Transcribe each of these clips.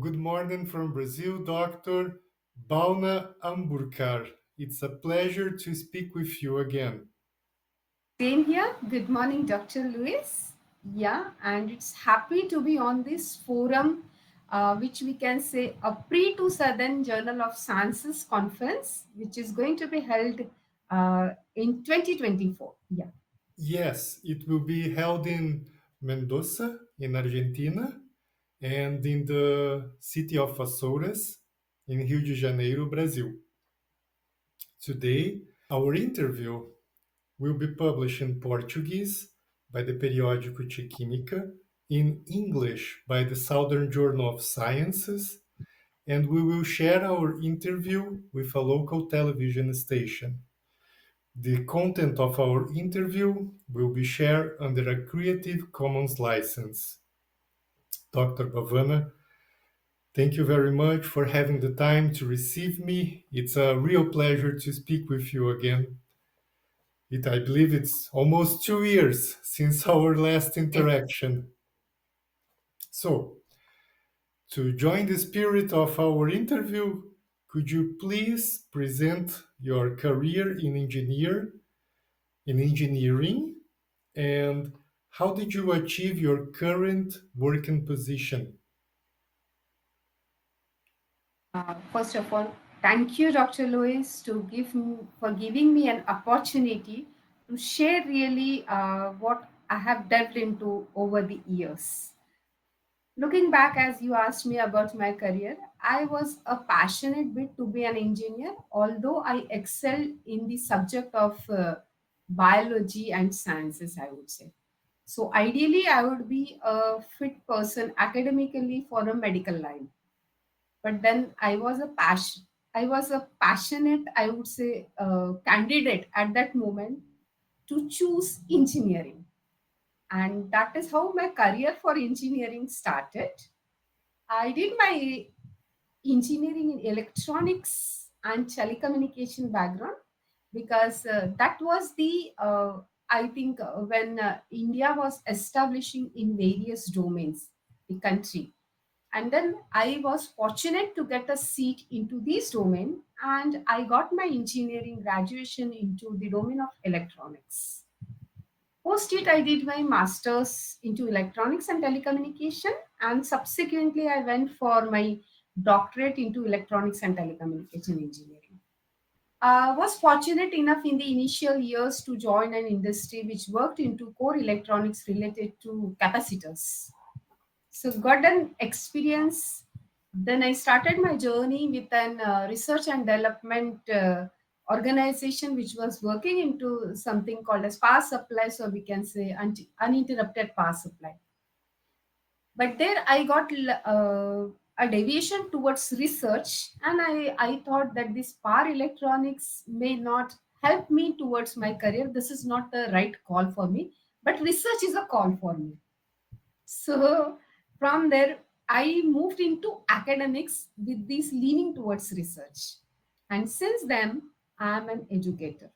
good morning from Brazil, Dr. Bhavna Amburkar. It's a pleasure to speak with you again. Same here. Good morning, Dr. Lewis. Yeah, and it's happy to be on this forum, which we can say a pre to Southern Journal of Sciences conference, which is going to be held in 2024. Yeah. Yes, it will be held in Mendoza, in Argentina, and in the city of Açores, in Rio de Janeiro, Brazil. Today, our interview will be published in Portuguese by the periódico de Química, in English by the Southern Journal of Sciences, and we will share our interview with a local television station. The content of our interview will be shared under a Creative Commons license. Dr. Bhavna, thank you very much for having the time to receive me. It's a real pleasure to speak with you again. I believe it's almost 2 years since our last Yes. interaction. So, to join the spirit of our interview, could you please present your career in engineering and how did you achieve your current working position? First of all, thank you, Dr. Lewis, for giving me an opportunity to share really what I have delved into over the years. Looking back, as you asked me about my career, I was a passionate bit to be an engineer, although I excelled in the subject of biology and sciences, I would say. So, ideally, I would be a fit person academically for a medical line. But then I was a passionate, I would say, candidate at that moment to choose engineering. And that is how my career for engineering started. I did my engineering in electronics and telecommunication background because that was the I think when India was establishing in various domains the country, and then I was fortunate to get a seat into this domain, and I got my engineering graduation into the domain of electronics. Post it, I did my master's into electronics and telecommunication, and subsequently, I went for my doctorate into electronics and telecommunication engineering. I was fortunate enough in the initial years to join an industry which worked into core electronics related to capacitors. So, got an experience. Then I started my journey with an research and development organization which was working into something called as power supply, so we can say uninterrupted power supply. But there I got a deviation towards research, and I thought that this power electronics may not help me towards my career. This is not the right call for me, but research is a call for me. So from there, I moved into academics with this leaning towards research. And since then, I am an educator.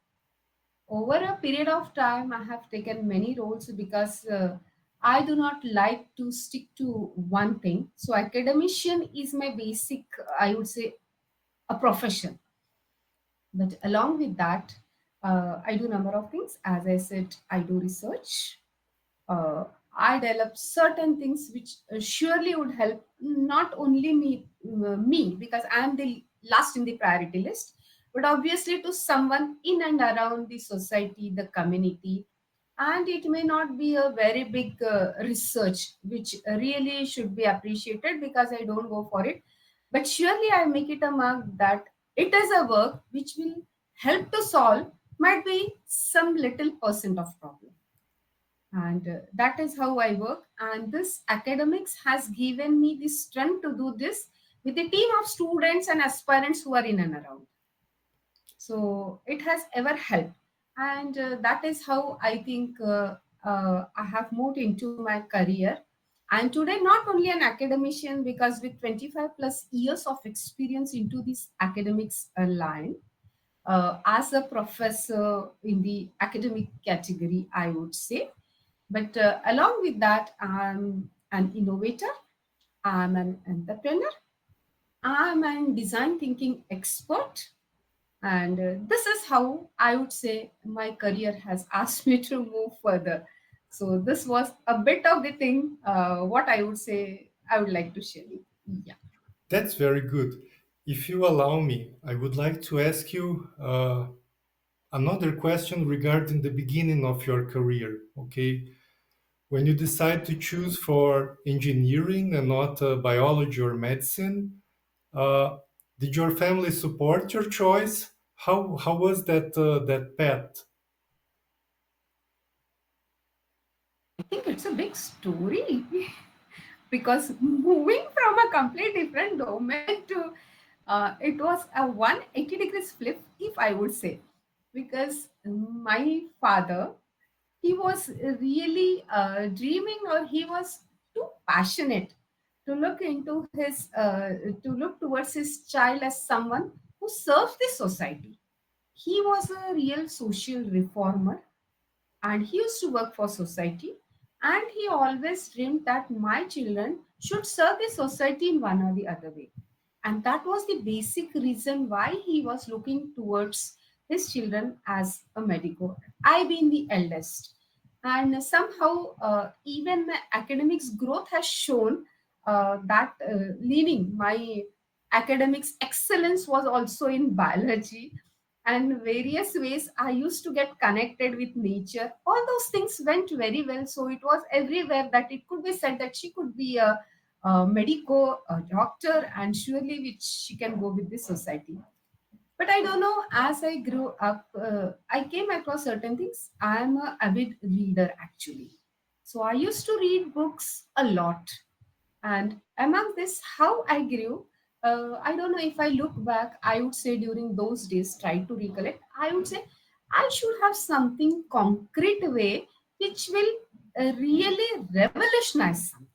Over a period of time, I have taken many roles because I do not like to stick to one thing. So academician is my basic, I would say, a profession. But along with that, I do a number of things. As I said, I do research, uh, I develop certain things which surely would help not only me because I am the last in the priority list, but obviously to someone in and around the society, the community. And it may not be a very big research, which really should be appreciated because I don't go for it. But surely I make it a mark that it is a work which will help to solve might be some little percent of problem, and that is how I work, and this academics has given me the strength to do this with a team of students and aspirants who are in and around. So it has ever helped, and that is how I think I have moved into my career. And today not only an academician, because with 25 plus years of experience into this academics line, as a professor in the academic category, I would say. But along with that, I'm an innovator. I'm an entrepreneur. I'm an design thinking expert. And this is how I would say my career has asked me to move further. So this was a bit of the thing, what I would say I would like to share with you. Yeah. That's very good. If you allow me, I would like to ask you another question regarding the beginning of your career. Okay, when you decide to choose for engineering and not biology or medicine, uh, did your family support your choice? How was that path? I think it's a big story because moving from a complete different domain to it was a 180 degrees flip, if I would say, because my father, he was really dreaming, or he was too passionate to look into his to look towards his child as someone who serves the society. He was a real social reformer, and he used to work for society, and he always dreamed that my children should serve the society in one or the other way. And that was the basic reason why he was looking towards his children as a medico. I being the eldest, and somehow even my academics growth has shown that leaning my academics excellence was also in biology, and various ways I used to get connected with nature. All those things went very well. So it was everywhere that it could be said that she could be a medico, a doctor, and surely which she can go with the society. But I don't know, as I grew up, I came across certain things. I am a avid reader actually. So I used to read books a lot, and among this, how I grew, I don't know, if I look back, I would say during those days, try to recollect, I would say I should have something concrete way which will really revolutionize something.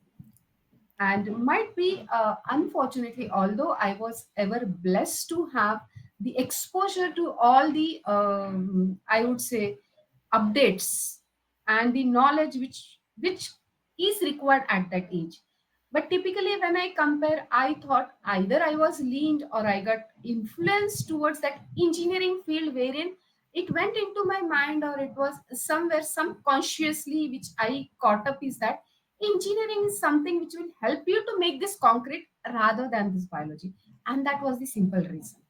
And might be, unfortunately, although I was ever blessed to have the exposure to all the, I would say, updates and the knowledge which is required at that age. But typically when I compare, I thought either I was leaned or I got influenced towards that engineering field, wherein it went into my mind, or it was somewhere subconsciously which I caught up, is that engineering is something which will help you to make this concrete rather than this biology. And that was the simple reason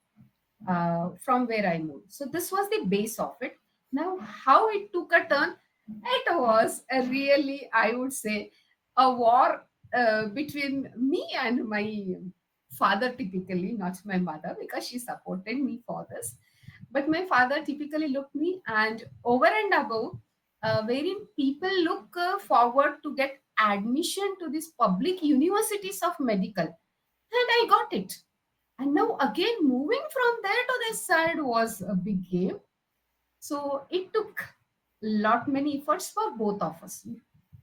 from where I moved. So this was the base of it. Now, how it took a turn, it was a really, I would say, a war between me and my father, typically, not my mother, because she supported me for this. But my father typically looked me, and over and above, wherein people look forward to get admission to these public universities of medical. And I got it. And now again, moving from there to this side was a big game. So it took lot many efforts for both of us,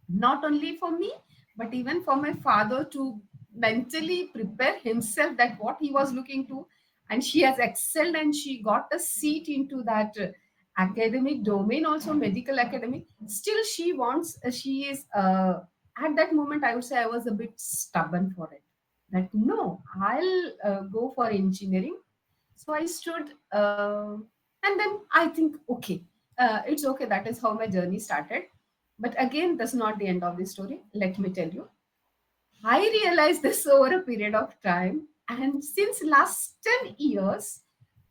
not only for me, but even for my father to mentally prepare himself that what he was looking to. And she has excelled, and she got a seat into that academic domain, also medical academic. Still, she wants. She is at that moment, I would say I was a bit stubborn for it. That no, I'll go for engineering. So I stood, and then I think, okay, it's okay. That is how my journey started. But again, that's not the end of the story. Let me tell you. I realized this over a period of time. And since last 10 years,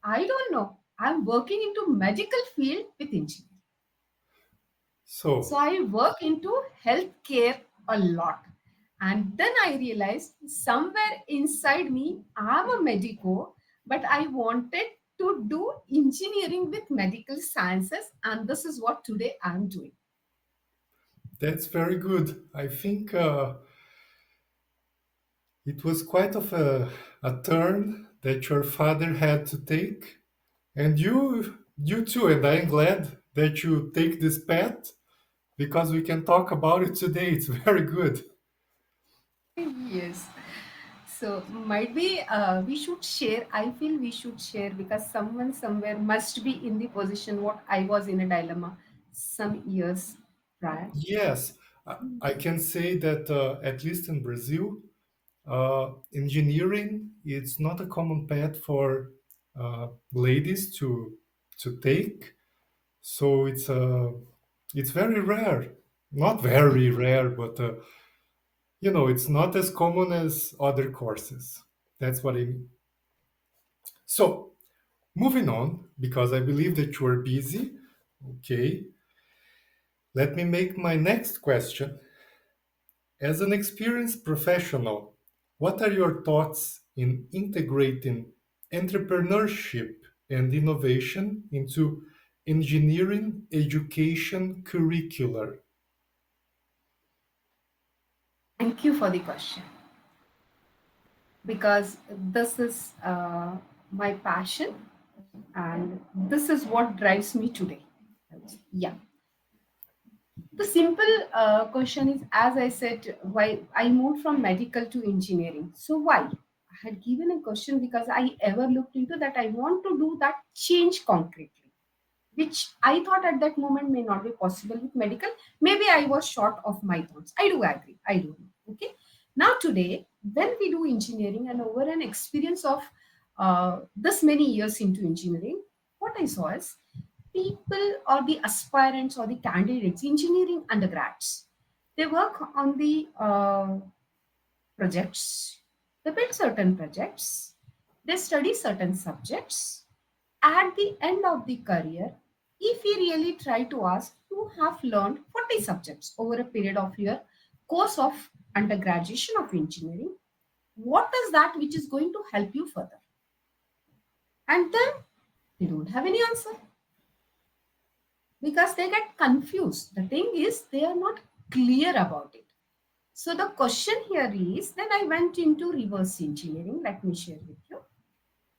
I don't know, I'm working into medical field with engineering. So So I work into healthcare a lot. And then I realized somewhere inside me, I'm a medico, but I wanted to do engineering with medical sciences. And this is what today I'm doing. that's very good. I think it was quite of a turn that your father had to take, and you too. And I'm glad that you take this path because we can talk about it today. It's very good. Yes. So might be we should share. I feel we should share because someone somewhere must be in the position what I was in a dilemma some years prior. Yes, I can say that at least in Brazil, Engineering, it's not a common path for ladies to take. So it's very rare. Not very rare, but it's not as common as other courses. That's what I mean. So moving on, because I believe that you are busy. Okay, let me make my next question. As an experienced professional, what are your thoughts in integrating entrepreneurship and innovation into engineering education curricular? Thank you for the question, because this is my passion and this is what drives me today. Yeah. The simple question is, as I said, why I moved from medical to engineering. So why? I had given a question because I ever looked into that. I want to do that change concretely, which I thought at that moment may not be possible with medical. Maybe I was short of my thoughts. I do agree. I do know. Okay. Now today, when we do engineering and over an experience of this many years into engineering, what I saw is people or the aspirants or the candidates, engineering undergrads, they work on the projects, they build certain projects, they study certain subjects. At the end of the career, if we really try to ask, you have learned 40 subjects over a period of your course of undergraduation of engineering, what is that which is going to help you further? And then they don't have any answer because they get confused. The thing is, they are not clear about it. So the question here is, then I went into reverse engineering, let me share with you.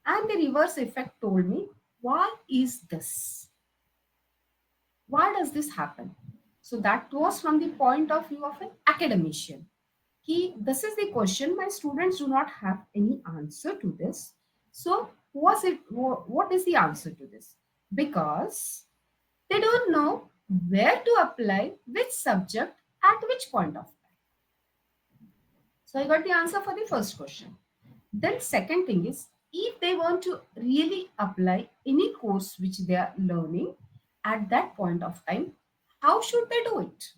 And the reverse effect told me, why is this? Why does this happen? So that was from the point of view of an academician. This is the question. My students do not have any answer to this. So what is the answer to this? Because they don't know where to apply which subject at which point of time. So I got the answer for the first question. Then second thing is, if they want to really apply any course which they are learning at that point of time, how should they do it?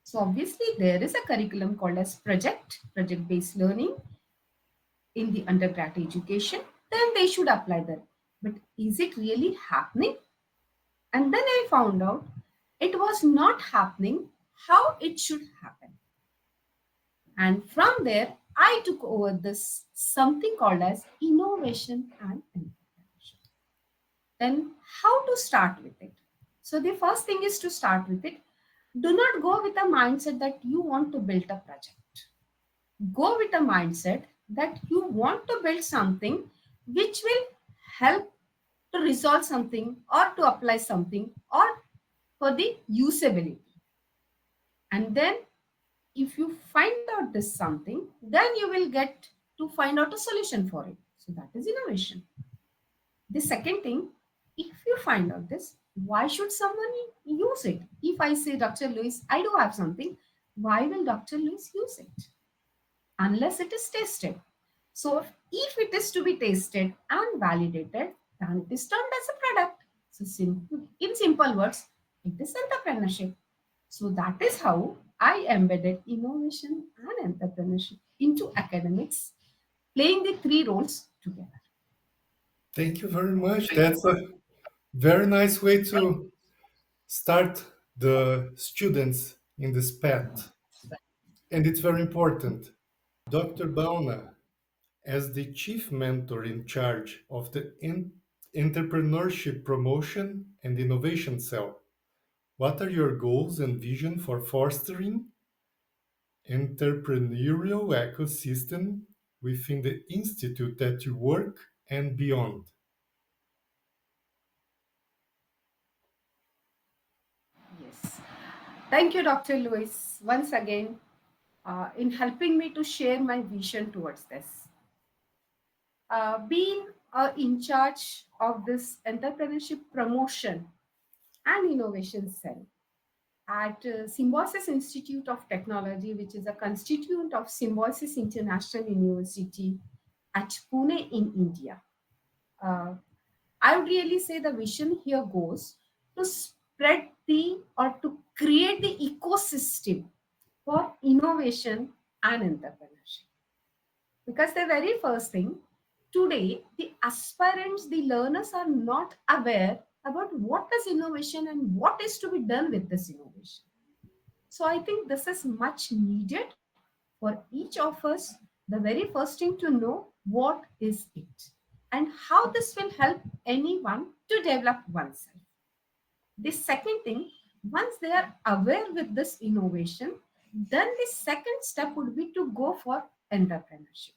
So obviously there is a curriculum called as project based learning in the undergrad education. Then they should apply that. But is it really happening? And then I found out it was not happening how it should happen. And from there, I took over this something called as innovation and entrepreneurship. Then, how to start with it? So, the first thing is to start with it. Do not go with a mindset that you want to build a project. Go with a mindset that you want to build something which will help to resolve something or to apply something or for the usability. And then if you find out this something, then you will get to find out a solution for it. So that is innovation. The second thing, if you find out this, why should someone use it? If I say, Dr. Lewis, I do have something, why will Dr. Lewis use it? Unless it is tested. So if it is to be tested and validated, then it is termed as a product. So in simple words, it is entrepreneurship. So that is how I embedded innovation and entrepreneurship into academics, playing the three roles together. Thank you very much. That's a very nice way to start the students in this path. And it's very important. Dr. Bhavna, as the chief mentor in charge of the entrepreneurship promotion and innovation cell, what are your goals and vision for fostering entrepreneurial ecosystem within the institute that you work and beyond? Yes. Thank you, Dr. Lewis, once again in helping me to share my vision towards this. Being in charge of this entrepreneurship promotion and innovation cell, at Symbiosis Institute of Technology, which is a constituent of Symbiosis International University at Pune in India. Uh, I would really say the vision here goes to spread the or to create the ecosystem for innovation and entrepreneurship. Because the very first thing, today the aspirants, the learners are not aware about what is innovation and what is to be done with this innovation. So I think this is much needed for each of us. The very first thing to know what is it and how this will help anyone to develop oneself. The second thing, once they are aware with this innovation, then the second step would be to go for entrepreneurship.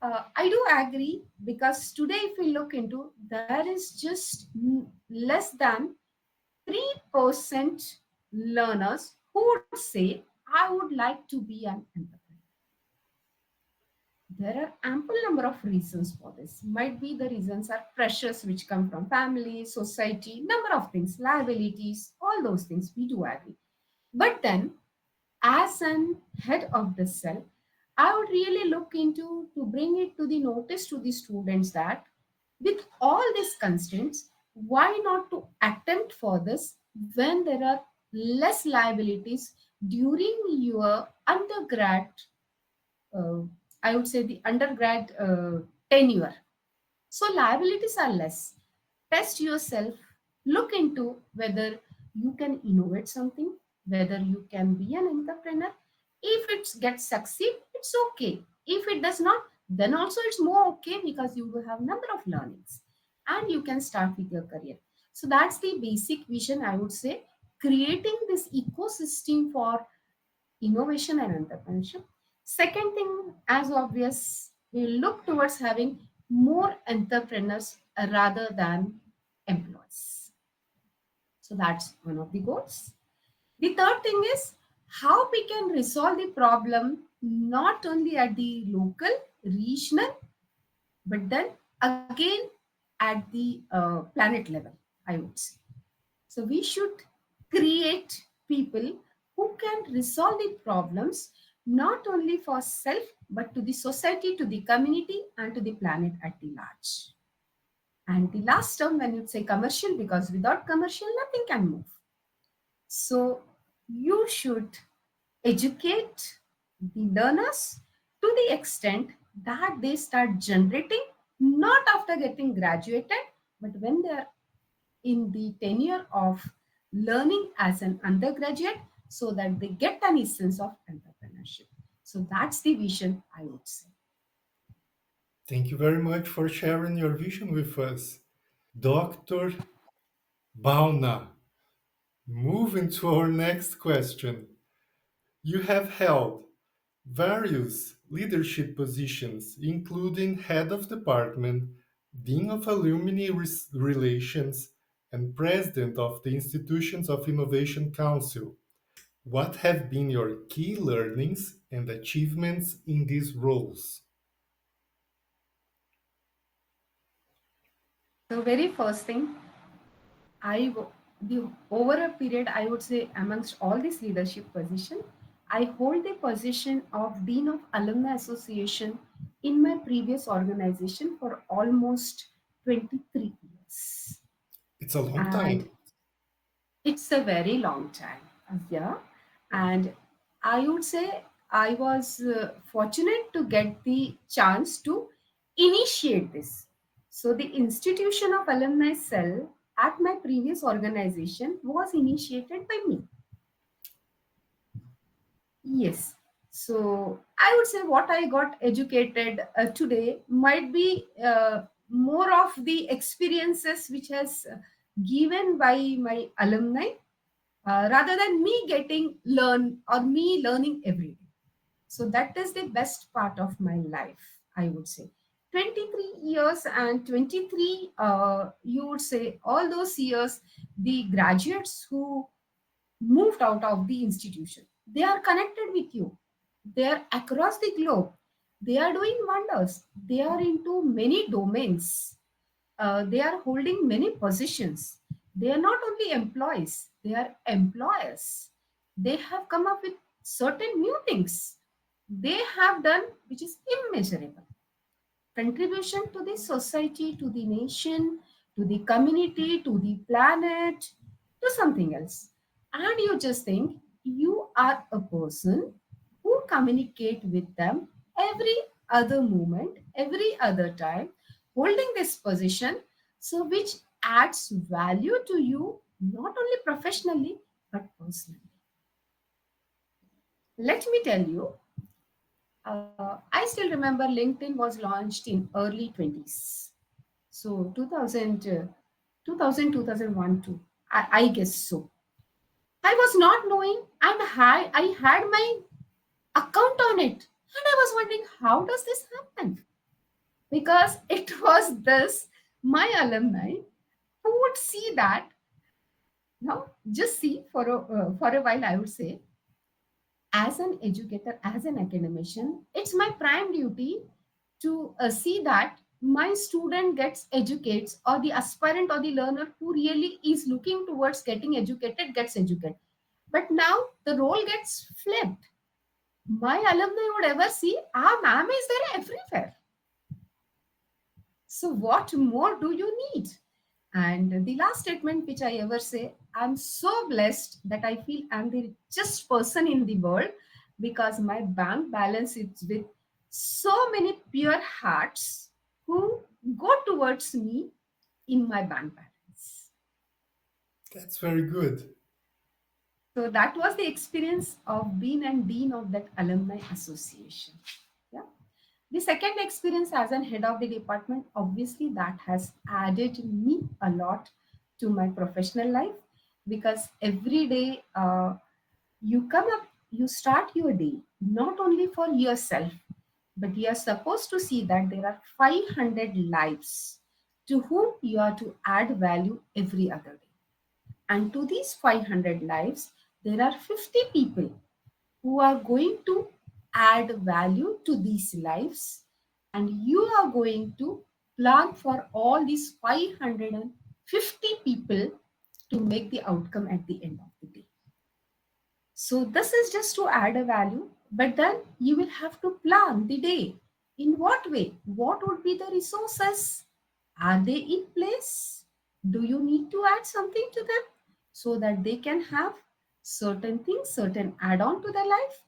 I do agree because today, if we look into, there is just less than 3% learners who would say, I would like to be an entrepreneur. There are ample number of reasons for this. Might be the reasons are pressures which come from family, society, number of things, liabilities, all those things. We do agree. But then, as an head of the cell, I would really look into to bring it to the notice to the students that with all these constraints, why not to attempt for this when there are less liabilities during your undergrad, uh, I would say the undergrad tenure. So liabilities are less. Test yourself, look into whether you can innovate something, whether you can be an entrepreneur. If it gets succeed, it's okay. If it does not, then also it's more okay because you will have number of learnings and you can start with your career. So that's the basic vision, I would say, creating this ecosystem for innovation and entrepreneurship. Second thing, as obvious, we look towards having more entrepreneurs rather than employees. So that's one of the goals. The third thing is how we can resolve the problem not only at the local, regional, but then again at the planet level, I would say. So we should create people who can resolve the problems not only for self but to the society, to the community, and to the planet at the large. And the last term, when you say commercial, because without commercial, nothing can move. So you should educate the learners to the extent that they start generating not after getting graduated, but when they are in the tenure of learning as an undergraduate so that they get an essence of entrepreneurship. So that's the vision, I would say. Thank you very much for sharing your vision with us. Dr. Bhavna, moving to our next question. You have held various leadership positions, including head of department, dean of alumni relations, and president of the Institutions of Innovation Council. What have been your key learnings and achievements in these roles? So very first thing, the over a period, I would say amongst all these leadership position, I hold the position of Dean of Alumni Association in my previous organization for almost 23 years. It's a long And time. it's a very long time. Yeah. And I would say I was fortunate to get the chance to initiate this. So, the institution of alumni cell at my previous organization was initiated by me. Yes. So, I would say what I got educated today might be more of the experiences which has given by my alumni rather than me getting learn or me learning every day. So that is the best part of my life, I would say. 23 years and 23, you would say all those years, the graduates who moved out of the institution, they are connected with you. They are across the globe. They are doing wonders. They are into many domains. They are holding many positions. They are not only employees, they are employers. They have come up with certain new things they have done, which is immeasurable contribution to the society, to the nation, to the community, to the planet, to something else. And you just think you are a person who communicate with them every other moment, every other time, holding this position, so which adds value to you not only professionally but personally. Let me tell you, I still remember LinkedIn was launched in early 20s. So 2000, 2000 2001 too. I guess so. I was not knowing and I had my account on it. And I was wondering, how does this happen? Because it was this, my alumni, who would see that, now just see for a while, I would say, as an educator, as an academician, it's my prime duty to see that my student gets educates, or the aspirant or the learner who really is looking towards getting educated gets educated. But now the role gets flipped. My alumni would ever see, ah, ma'am is there everywhere. So what more do you need? And the last statement which I ever say, I'm so blessed that I feel I'm the richest person in the world, because my bank balance is with so many pure hearts who go towards me in my bank balance. That's very good. So that was the experience of being and dean of that alumni association. Yeah. The second experience as an head of the department, obviously, that has added me a lot to my professional life, because every day you come up, you start your day not only for yourself, but you are supposed to see that there are 500 lives to whom you are to add value every other day. And to these 500 lives, there are 50 people who are going to add value to these lives, and you are going to plan for all these 550 people to make the outcome at the end of the day. So this is just to add a value, but then you will have to plan the day. In what way? What would be the resources? Are they in place? Do you need to add something to them so that they can have certain things, certain add-on to their life?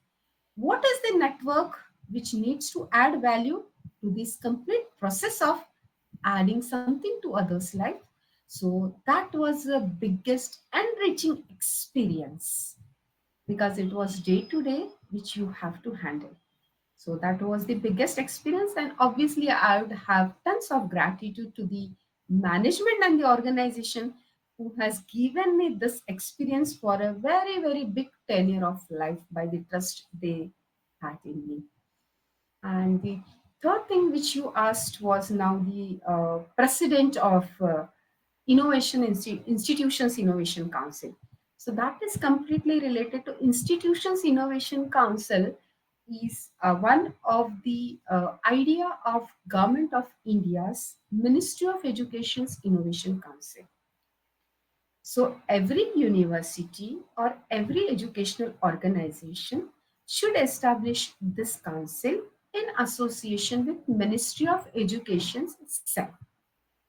What is the network which needs to add value to this complete process of adding something to others' life? So that was the biggest enriching experience, because it was day to day which you have to handle. So that was the biggest experience. And obviously, I would have tons of gratitude to the management and the organization who has given me this experience for a very, very big tenure of life by the trust they had in me. And the third thing which you asked was now the president of Institutions Innovation Council. So that is completely related to Institutions Innovation Council, is one of the idea of Government of India's Ministry of Education's Innovation Council. So every university or every educational organization should establish this council in association with Ministry of Education itself,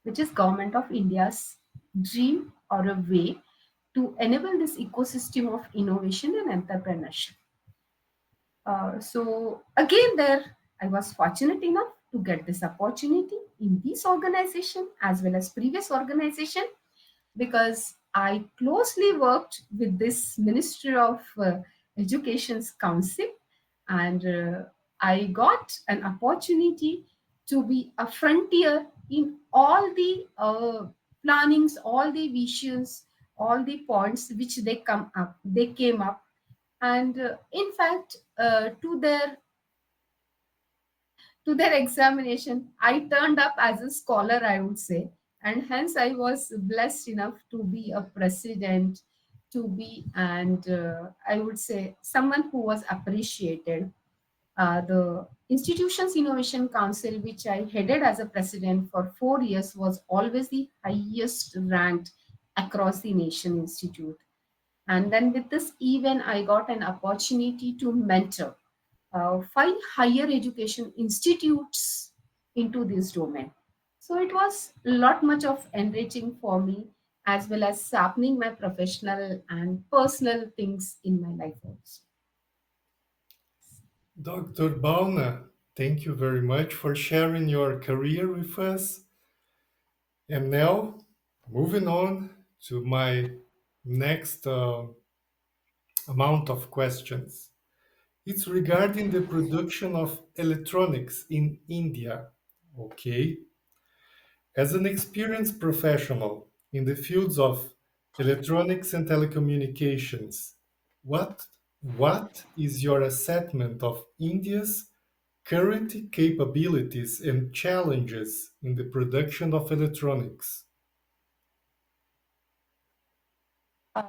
which is Government of India's dream or a way to enable this ecosystem of innovation and entrepreneurship. So again, there I was fortunate enough to get this opportunity in this organization as well as previous organization, because I closely worked with this Ministry of Education's Council, and I got an opportunity to be a frontier in all the plannings, all the visions, all the points which they came up, and in fact, to their examination, I turned up as a scholar, I would say. And hence, I was blessed enough to be a president, to be, and I would say, someone who was appreciated. The Institutions Innovation Council, which I headed as a president for 4 years, was always the highest ranked across the nation institute. And then with this event, I got an opportunity to mentor five higher education institutes into this domain. So it was a lot much of enriching for me, as well as sharpening my professional and personal things in my life also. Dr. Bhavna, thank you very much for sharing your career with us. And now, moving on to my next amount of questions. It's regarding the production of electronics in India. Okay. As an experienced professional in the fields of electronics and telecommunications, what what is your assessment of India's current capabilities and challenges in the production of electronics? Uh,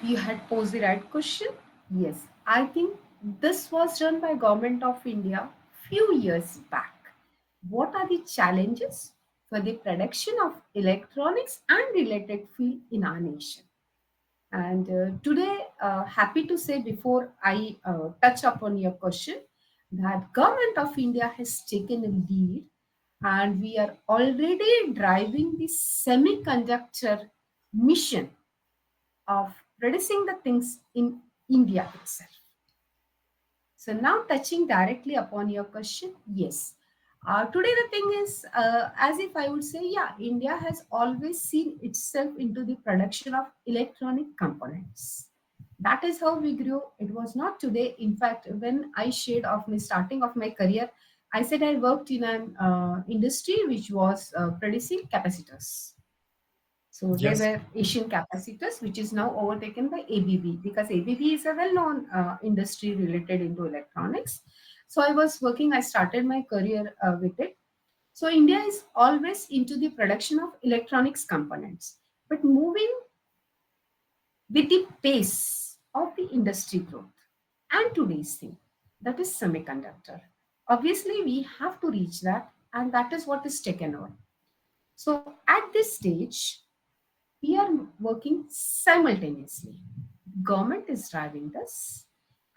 you had posed the right question. Yes, I think this was done by Government of India few years back. What are the challenges for the production of electronics and related field in our nation? And today, happy to say before I touch upon your question, that Government of India has taken a lead, and we are already driving the semiconductor mission of producing the things in India itself. So now touching directly upon your question, yes. Today the thing is, as if I would say, yeah, India has always seen itself into the production of electronic components. That is how we grew. It was not today. In fact, when I shared of my starting of my career, I said I worked in an industry which was producing capacitors. So they Yes. were Asian capacitors, which is now overtaken by ABB, because ABB is a well-known industry related into electronics. So I was working, I started my career with it. So India is always into the production of electronics components, but moving with the pace of the industry growth and today's thing, that is semiconductor. Obviously, we have to reach that, and that is what is taken on. So at this stage, we are working simultaneously. Government is driving this,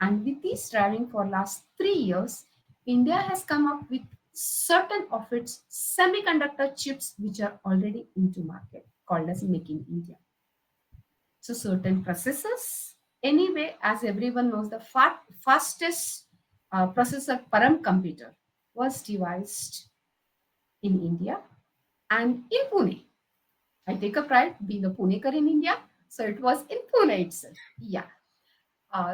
and with this driving for last 3 years, India has come up with certain of its semiconductor chips which are already into market, called as Make in India. So certain processors, anyway, as everyone knows, the fastest processor Param computer was devised in India and in Pune. I take a pride being a Punekar in India. So it was in Pune itself. Yeah.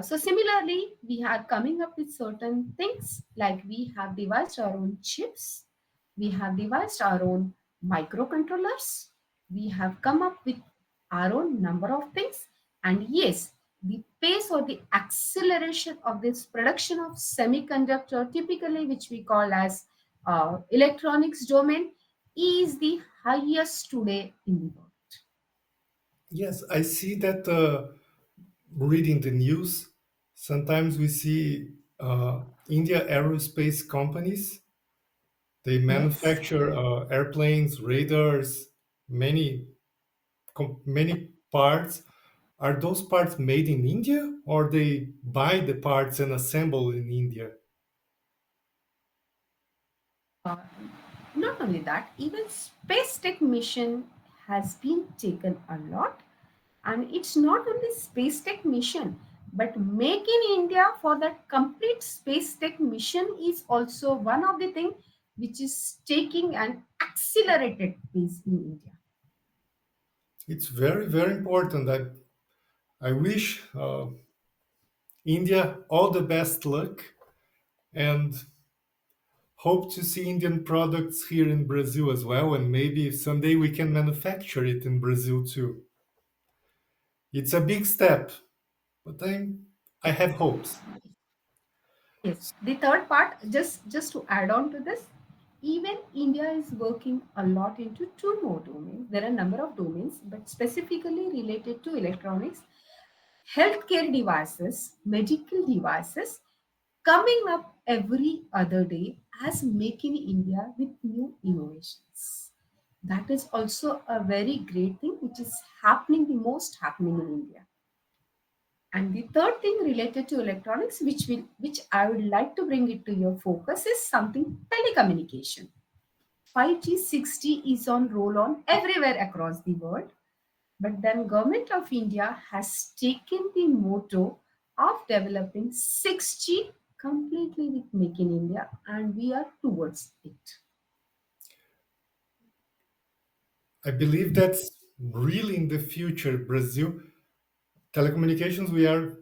So similarly, we are coming up with certain things like we have devised our own chips, we have devised our own microcontrollers, we have come up with our own number of things, and yes, the pace or the acceleration of this production of semiconductor, typically which we call as electronics domain, is the highest today in the world. Yes, I see that reading the news, sometimes we see India aerospace companies. They Yes. manufacture airplanes, radars, many parts. Are those parts made in India, or they buy the parts and assemble in India? Uh, Not only that, even space tech mission has been taken a lot, and it's not only space tech mission, but make in India for that complete space tech mission is also one of the thing which is taking an accelerated pace in India. It's very, very important. I wish India all the best luck and hope to see Indian products here in Brazil as well. And maybe someday we can manufacture it in Brazil too. It's a big step, but I have hopes. Yes, the third part, just to add on to this, even India is working a lot into two more domains. There are a number of domains, but specifically related to electronics, healthcare devices, medical devices, coming up every other day as Make in India with new innovations. That is also a very great thing which is happening, the most happening in India. And the third thing related to electronics, which I would like to bring it to your focus, is something telecommunication. 5G, 6G is on roll on everywhere across the world. But then Government of India has taken the motto of developing 6G completely with Make in India, and we are towards it. I believe that's really in the future. Brazil telecommunications, we are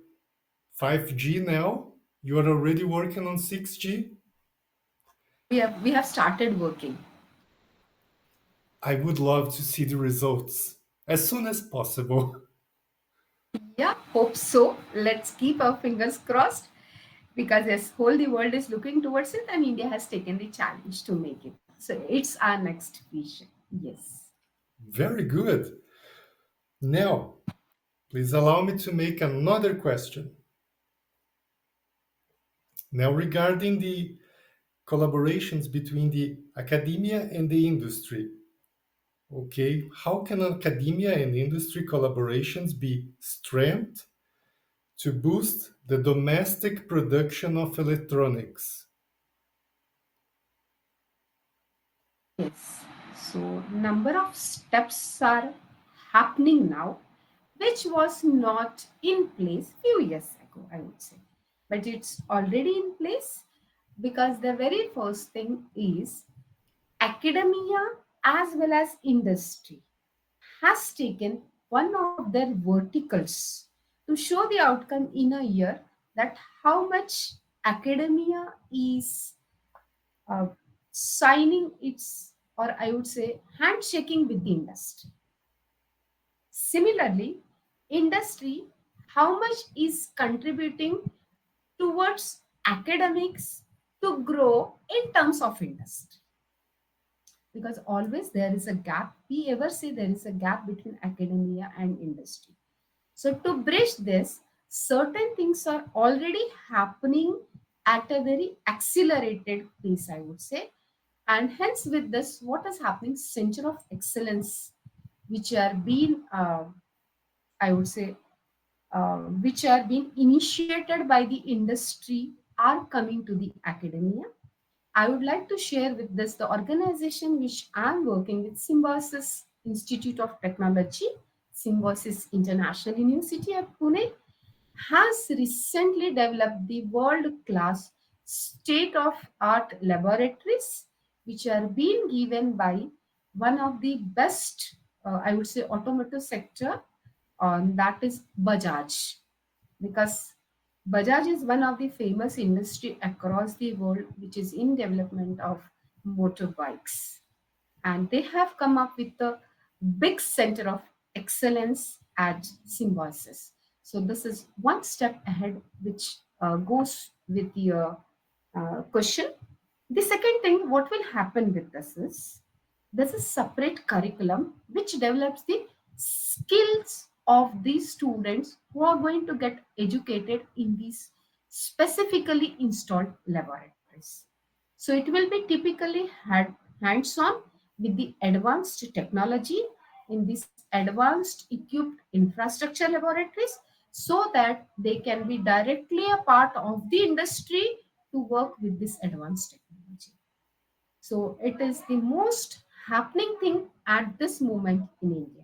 5G now. You are already working on 6G. We have started working. I would love to see the results as soon as possible. Yeah, hope so. Let's keep our fingers crossed because yes, whole the world is looking towards it, and India has taken the challenge to make it. So it's our next vision. Yes. Very good. Now, please allow me to make another question. Now, regarding the collaborations between the academia and the industry, okay, how can academia and industry collaborations be strengthened to boost the domestic production of electronics? Yes. So number of steps are happening now, which was not in place few years ago, I would say. But it's already in place because the very first thing is academia as well as industry has taken one of their verticals to show the outcome in a year, that how much academia is uh, signing its, or I would say handshaking with the industry. Similarly, industry, how much is contributing towards academics to grow in terms of industry, because always there is a gap. We ever say there is a gap between academia and industry. So to bridge this, certain things are already happening at a very accelerated pace, I would say. And hence with this, what is happening, center of excellence, which are being I would say which are being initiated by the industry are coming to the academia. I would like to share with this the organization which I'm working with, Symbiosis Institute of Technology, Symbiosis International University at Pune, has recently developed the world-class state-of-art laboratories, which are being given by one of the best, I would say, automotive sector, that is Bajaj, because Bajaj is one of the famous industry across the world which is in development of motorbikes, and they have come up with a big center of excellence at Symbiosis. So this is one step ahead, which goes with your question. The second thing, what will happen with this is there's a separate curriculum which develops the skills of these students who are going to get educated in these specifically installed laboratories. So it will be typically hands-on with the advanced technology in these advanced equipped infrastructure laboratories, so that they can be directly a part of the industry to work with this advanced technology. So it is the most happening thing at this moment in India.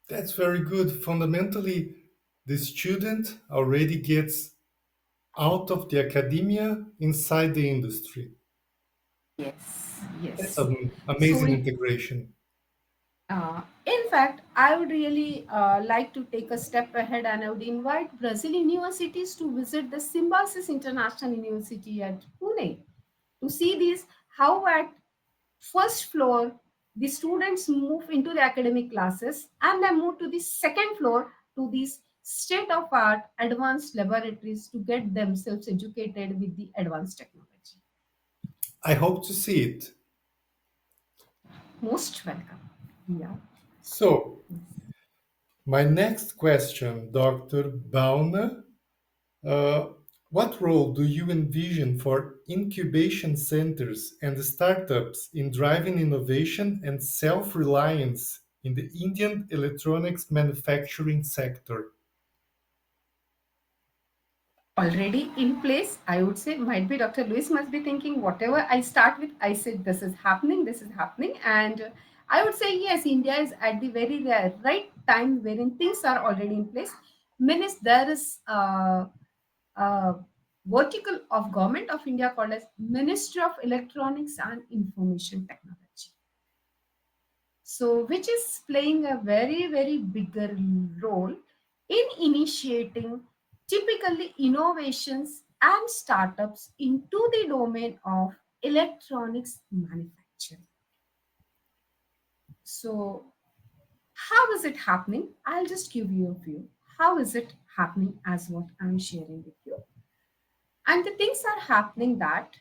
That's very good. Fundamentally, the student already gets out of the academia inside the industry. Yes, That's yes. an So amazing integration. in fact, I would really like to take a step ahead, and I would invite Brazil universities to visit the Symbiosis International University at Pune to see these, how at first floor the students move into the academic classes and then move to the second floor to these state of art advanced laboratories to get themselves educated with the advanced technology. I hope to see it. Most welcome. Yeah. So, my next question, Dr. Bhavna, What role do you envision for incubation centers and startups in driving innovation and self reliance in the Indian electronics manufacturing sector? Already in place, I would say. Might be Dr. Lewis must be thinking whatever I start with, I said this is happening. And I would say yes, India is at the very right time wherein things are already in place. Means there is a vertical of government of India called as Ministry of Electronics and Information Technology, so which is playing a very bigger role in initiating typically innovations and startups into the domain of electronics manufacturing. So how is it happening? I'll just give you a view. How is it happening as what I'm sharing with you? And the things are happening that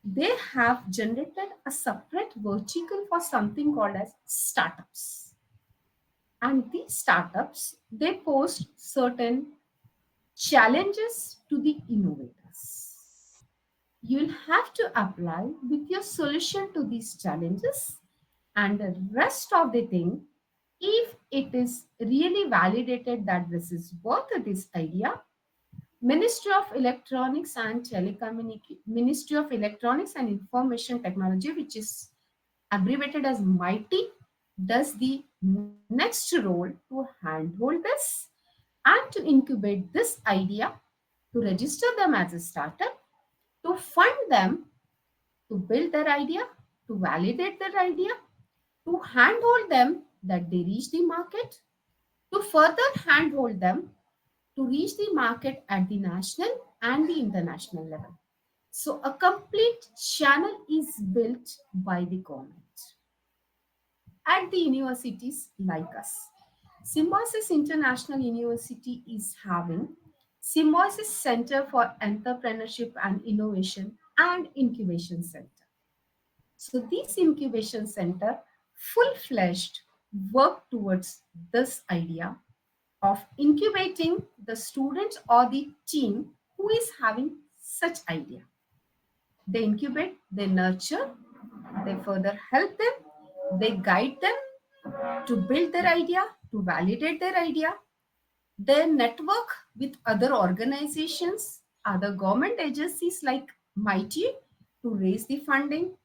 they have generated a separate vertical for something called as startups. And these startups, they pose certain challenges to the innovators. You'll have to apply with your solution to these challenges, and the rest of the thing, if it is really validated that this is worth this idea, Ministry of Electronics and Ministry of Electronics and Information Technology, which is abbreviated as MIghty, does the next role to handhold this and to incubate this idea, to register them as a startup, to fund them to build their idea, to validate their idea, to handhold them that they reach the market, to further handhold them to reach the market at the national and the international level. So a complete channel is built by the government at the universities like us. Symbiosis International University is having Symbiosis Center for Entrepreneurship and Innovation and Incubation Center. So these incubation center full-fledged work towards this idea of incubating the students or the team who is having such idea. They incubate, they nurture, they further help them, they guide them to build their idea, to validate their idea, their network with other organizations, other government agencies like Mighty to raise the funding,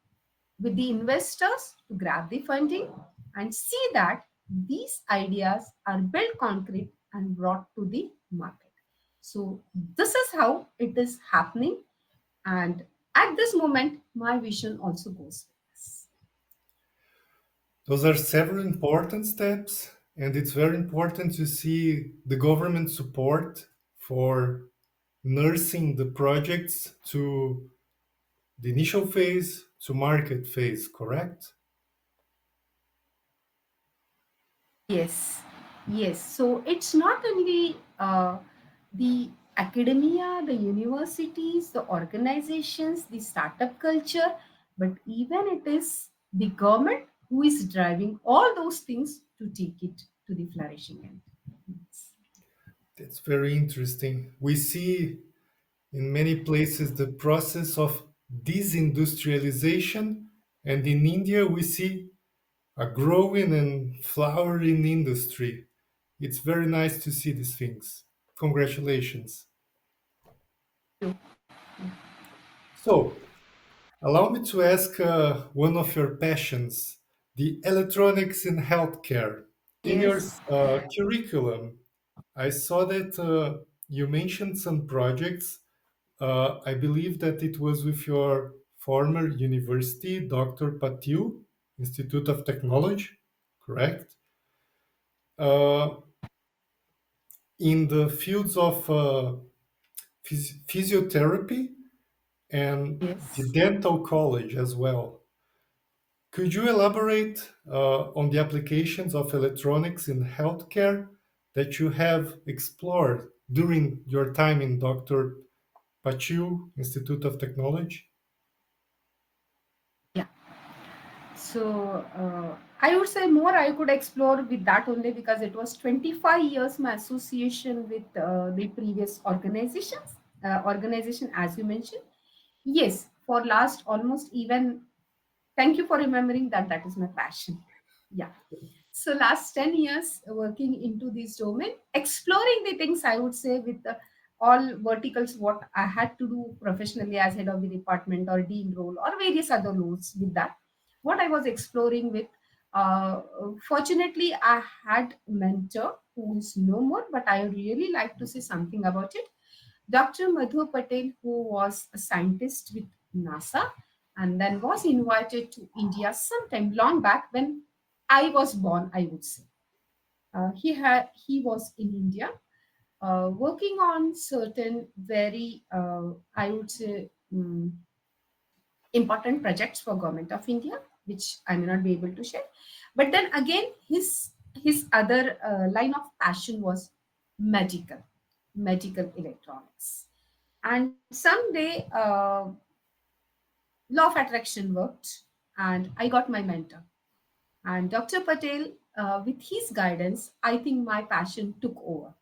with the investors to grab the funding and see that these ideas are built concrete and brought to the market. So this is how it is happening, and at this moment my vision also goes with this. Those are several important steps, and it's very important to see the government support for nursing the projects to the initial phase to market phase, correct? Yes, yes. So it's not only the academia, the universities, the organizations, the startup culture, but even it is the government who is driving all those things to take it to the flourishing end. Yes. That's very interesting. We see in many places the process of disindustrialization, and in India we see a growing and flowering industry. It's very nice to see these things. Congratulations. Thank you. So, allow me to ask one of your passions, the electronics in healthcare. In your Yes. curriculum, I saw that you mentioned some projects. I believe that it was with your former university, Dr. Patil, Institute of Technology, correct? Uh, in the fields of physiotherapy and the Yes. dental college as well. Could you elaborate on the applications of electronics in healthcare that you have explored during your time in Dr. Patil Institute of Technology? Yeah. So I would say more I could explore with that only because it was 25 years my association with the previous organizations. organization, as you mentioned. Yes, for last almost even, thank you for remembering that that is my passion. Yeah. So last 10 years working into this domain, exploring the things, I would say, with all verticals, what I had to do professionally as head of the department or dean role or various other roles with that, what I was exploring with, uh, fortunately I had a mentor who is no more, but I really like to say something about it. Dr. Madhu Patel, who was a scientist with NASA and then was invited to India sometime long back when I was born, I would say. He was in India working on certain very, I would say, important projects for Government of India, which I may not be able to share. But then again, his other line of passion was medical, medical electronics. And someday, law of attraction worked, and I got my mentor. And Dr. Patel, with his guidance, I think my passion took over.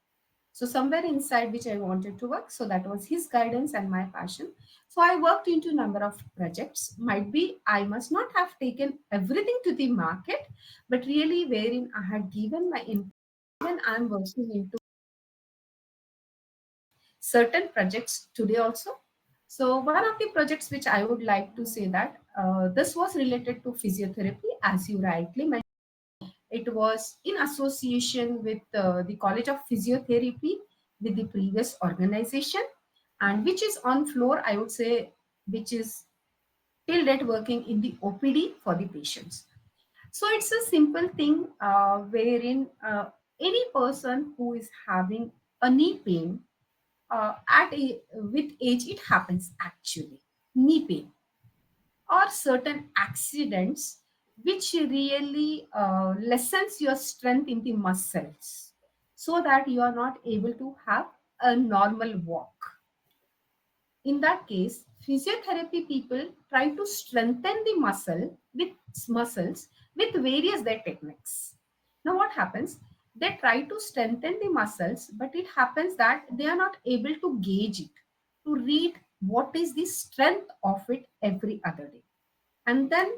So somewhere inside which I wanted to work. So that was his guidance and my passion. So I worked into a number of projects. Might be I must not have taken everything to the market, but really wherein I had given my input. When I'm working into certain projects today also. So one of the projects which I would like to say that this was related to physiotherapy, as you rightly mentioned. It was in association with the College of Physiotherapy with the previous organization, and which is on floor, I would say, which is till date working in the OPD for the patients. So it's a simple thing wherein any person who is having a knee pain with age, it happens actually, knee pain or certain accidents which really lessens your strength in the muscles so that you are not able to have a normal walk. In that case, physiotherapy people try to strengthen the muscles with various their techniques. Now what happens, they try to strengthen the muscles, but it happens that they are not able to gauge it, to read what is the strength of it every other day. And then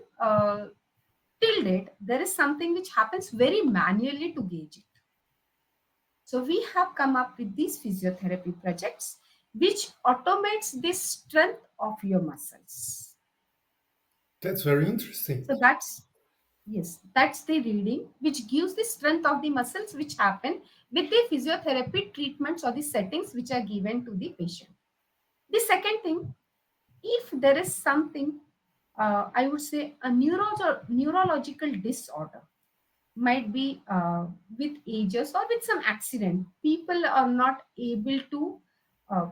till date there is something which happens very manually to gauge it. So we have come up with these physiotherapy projects which automates the strength of your muscles. That's very interesting. So that's, yes, that's the reading which gives the strength of the muscles which happen with the physiotherapy treatments or the settings which are given to the patient. The second thing, if there is something, I would say a neurological disorder, might be with ages or with some accident, people are not able to uh,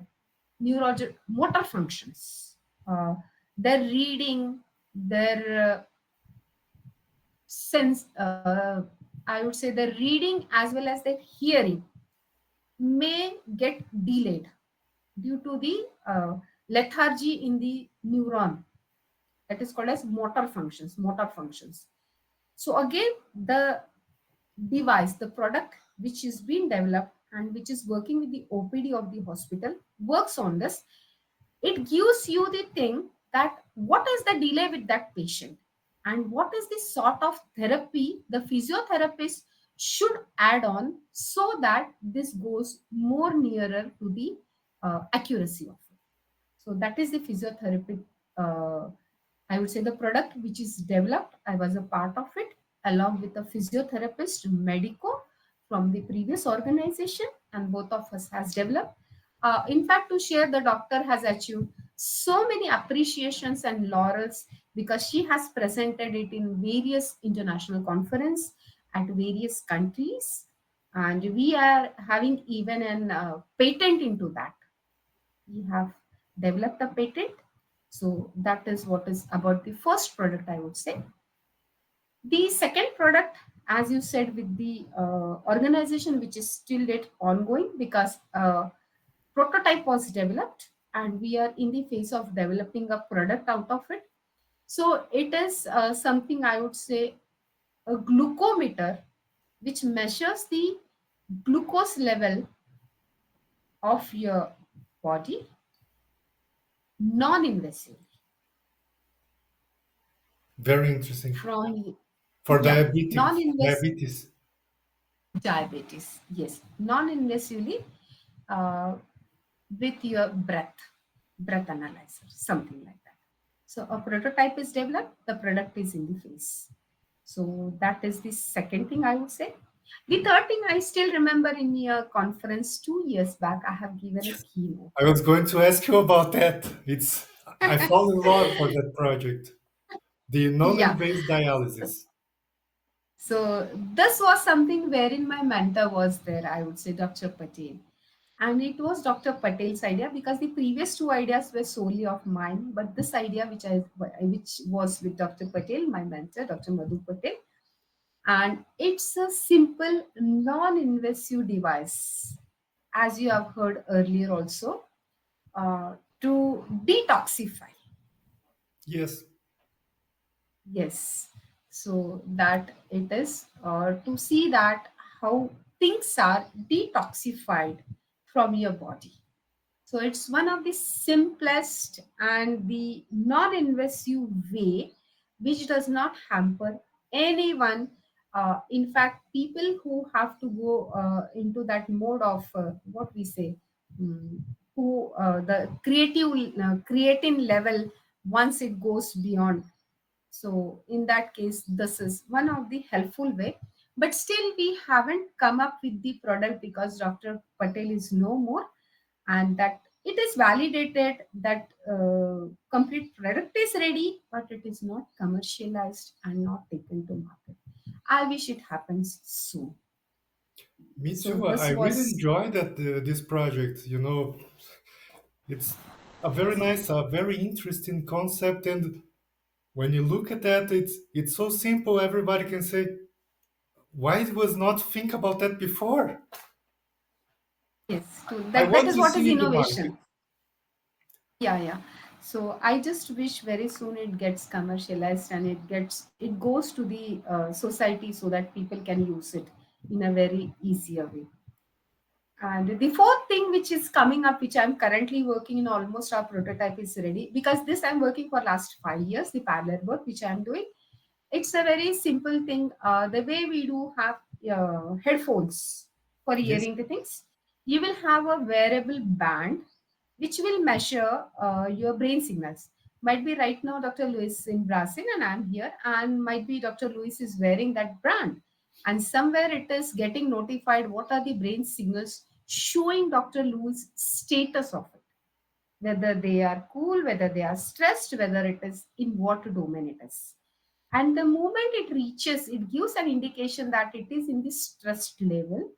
motor functions, uh, their reading, their sense, I would say their reading as well as their hearing may get delayed due to the lethargy in the neuron, that is called as motor functions. So again, the device, the product which is being developed and which is working with the OPD of the hospital works on this. It gives you the thing that what is the delay with that patient and what is the sort of therapy the physiotherapist should add on so that this goes more nearer to the accuracy of it. So that is the physiotherapy, uh, I would say, the product which is developed. I was a part of it along with a physiotherapist, Medico, from the previous organization, and both of us has developed. In fact, to share, the doctor has achieved so many appreciations and laurels because she has presented it in various international conference at various countries, and we are having even an patent into that. We have developed a patent. So that is what is about the first product, I would say. The second product, as you said, with the organization, which is still yet ongoing because prototype was developed and we are in the phase of developing a product out of it. So it is something, I would say, a glucometer which measures the glucose level of your body. non-invasive Very interesting. from, For yeah, diabetes, non-invasive diabetes. diabetes, yes, non-invasively, uh, with your breath analyzer, something like that. So a prototype is developed, the product is in the phase. So that is the second thing I would say. The third thing I still remember in a conference 2 years back, I have given a keynote. I was going to ask you about that. I fall in love for that project. The Yeah. non-invasive dialysis. So this was something wherein my mentor was there, I would say Dr. Patel. And it was Dr. Patel's idea because the previous two ideas were solely of mine, but this idea which was with Dr. Patel, my mentor, Dr. Madhu Patel, and it's a simple non-invasive device, as you have heard earlier also, to detoxify. Yes, Yes. So that it is to see that how things are detoxified from your body. So it's one of the simplest and the non-invasive way which does not hamper anyone. In fact, people who have to go into that mode of what we say, mm, who the creative creating level once it goes beyond. So in that case, this is one of the helpful way. But still, we haven't come up with the product because Dr. Patel is no more, and that it is validated that complete product is ready, but it is not commercialized and not taken to market. I wish it happens soon. me So too. I this really was, enjoy that this project. It's a very nice, a very interesting concept, and when you look at that, it's so simple. Everybody can say, "Why it was not think about that before?" yes, I that want is to what is see in the market. innovation. Yeah, yeah. So I just wish very soon it gets commercialized and it goes to the society so that people can use it in a very easier way. And the fourth thing which is coming up, which I'm currently working in, almost our prototype is ready, because this I'm working for last 5 years, the parallel work which I'm doing. It's a very simple thing. The way we do have headphones for Yes, hearing the things, you will have a wearable band which will measure your brain signals. Might be right now Dr. Luis in Brazil and I'm here, and might be Dr. Luis is wearing that brand. And somewhere it is getting notified what are the brain signals showing Dr. Luis status of it, whether they are cool, whether they are stressed, whether it is in what domain it is. And the moment it reaches, it gives an indication that it is in the stressed level.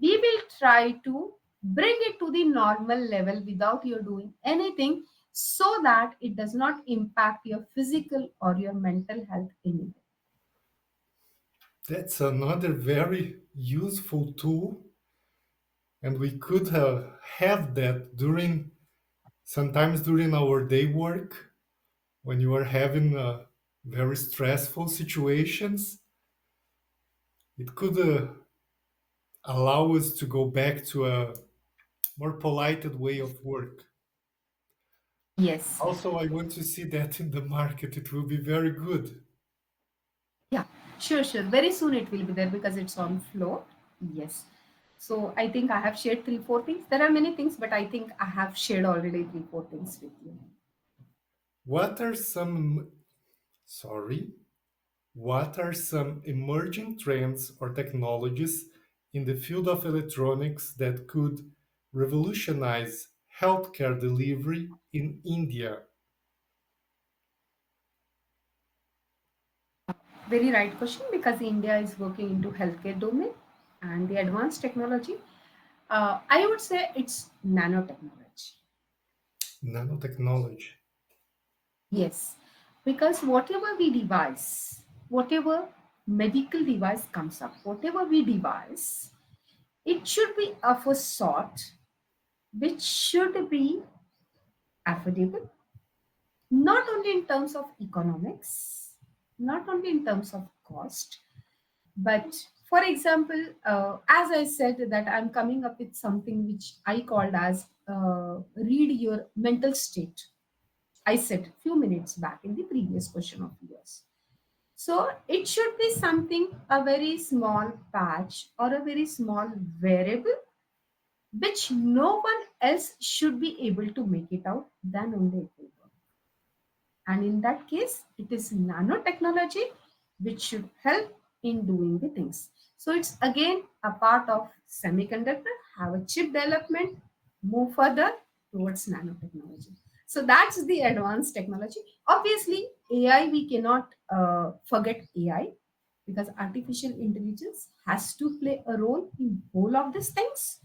We will try to bring it to the normal level without you doing anything, so that it does not impact your physical or your mental health anyway. that's another very useful tool, and we could have that during sometimes during our day work when you are having very stressful situations. It could allow us to go back to a more polite way of work. Yes. Also, I want to see that in the market. It will be very good. Yeah, sure, sure. Very soon it will be there because it's on floor. Yes. So I think I have shared three, four things. There are many things, but I think I have shared already three, four things with you. What are some, sorry, what are some emerging trends or technologies in the field of electronics that could revolutionize healthcare delivery in India? Very right question, because India is working into healthcare domain and the advanced technology. I would say it's nanotechnology. Nanotechnology. Yes, because whatever we devise, whatever medical device comes up, whatever we devise, it should be of a sort which should be affordable, not only in terms of economics, not only in terms of cost, but for example, as I said, that I'm coming up with something which I called as read your mental state. I said a few minutes back in the previous question of yours. So it should be something, a very small patch or a very small variable which no one else should be able to make it out, then only it will work. And in that case, it is nanotechnology which should help in doing the things. So it's again a part of semiconductor, have a chip development, move further towards nanotechnology. So that's the advanced technology. Obviously, AI, we cannot forget AI, because artificial intelligence has to play a role in whole of these things,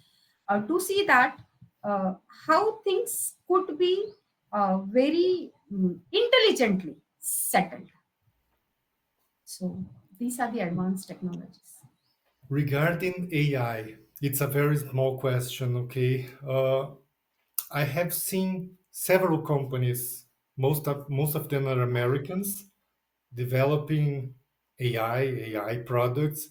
to see that uh, how things could be very intelligently settled. So these are the advanced technologies. Regarding AI, it's a very small question, okay? I have seen several companies, most of them are Americans, developing AI products.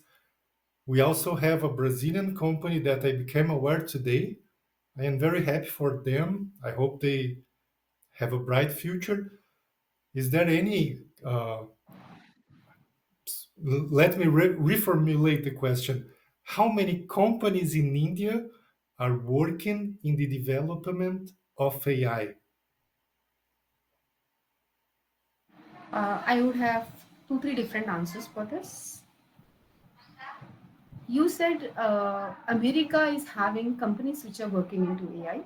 We also have a Brazilian company that I became aware today. I am very happy for them. I hope they have a bright future. Is there any? Let me reformulate the question. How many companies in India are working in the development of AI? I would have two, three different answers for this. You said America is having companies which are working into AI.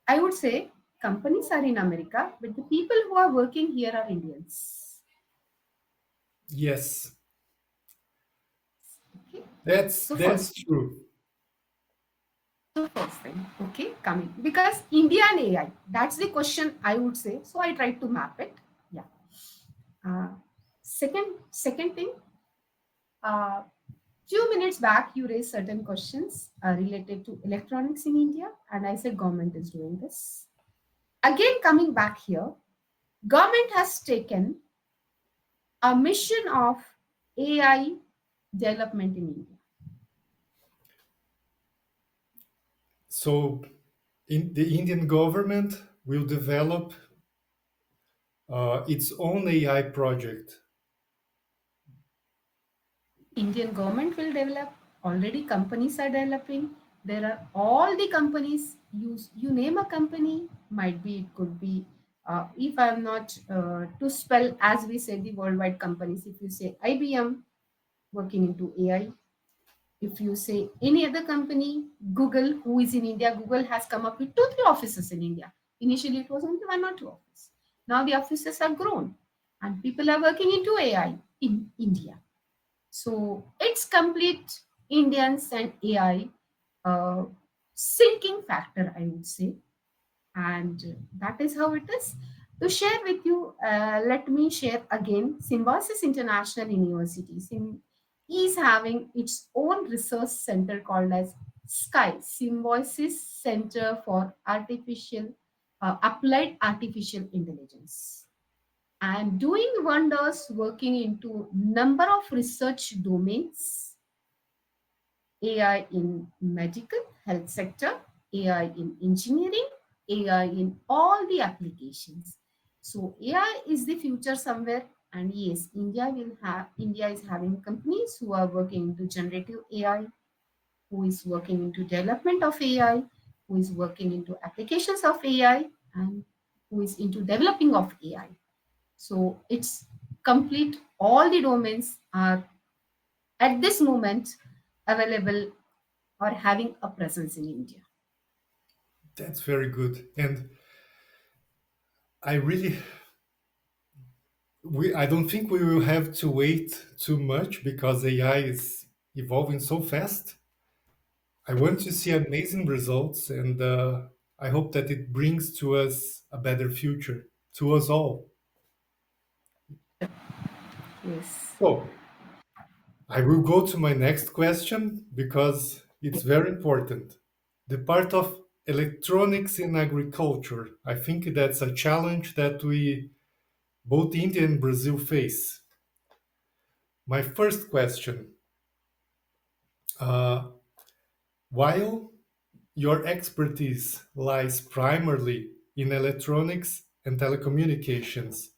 I would say companies are in America, but the people who are working here are Indians. Yes, Okay. that's So that's first, true. first thing, okay, coming because India and AI, that's the question I would say. So I tried to map it. Yeah. Uh, second thing, uh, few minutes back you raised certain questions related to electronics in India, and I said government is doing this. Again, coming back here, government has taken a mission of AI development in India. So, in the Indian government will develop its own AI project. Indian government will develop. Already companies are developing. There are all the companies. You name a company. Might be it could be. If I'm not to spell as we say the worldwide companies. If you say IBM working into AI, if you say any other company, Google, who is in India, Google has come up with two, three offices in India. Initially, it was only one or two offices. Now the offices have grown, and people are working into AI in India. So it's complete Indians and AI uh, sinking factor, I would say, and that is how it is. To share with you, let me share again. Symbiosis International University is having its own research center called as SKY, Symbiosis Center for Artificial Applied Artificial Intelligence, and doing wonders, working into number of research domains: AI in medical health sector, AI in engineering, AI in all the applications. So AI is the future somewhere, and yes, India is having companies who are working into generative AI, who is working into development of AI, who is working into applications of AI, and who is into developing of AI. So it's complete. All the domains are at this moment available or having a presence in India. That's very good. And I really, I don't think we will have to wait too much because AI is evolving so fast. I want to see amazing results, and I hope that it brings to us a better future, to us all. Yes. So, I will go to my next question because it's very important. The part of electronics in agriculture, I think that's a challenge that we, both India and Brazil, face. My first question, uh, while your expertise lies primarily in electronics and telecommunications.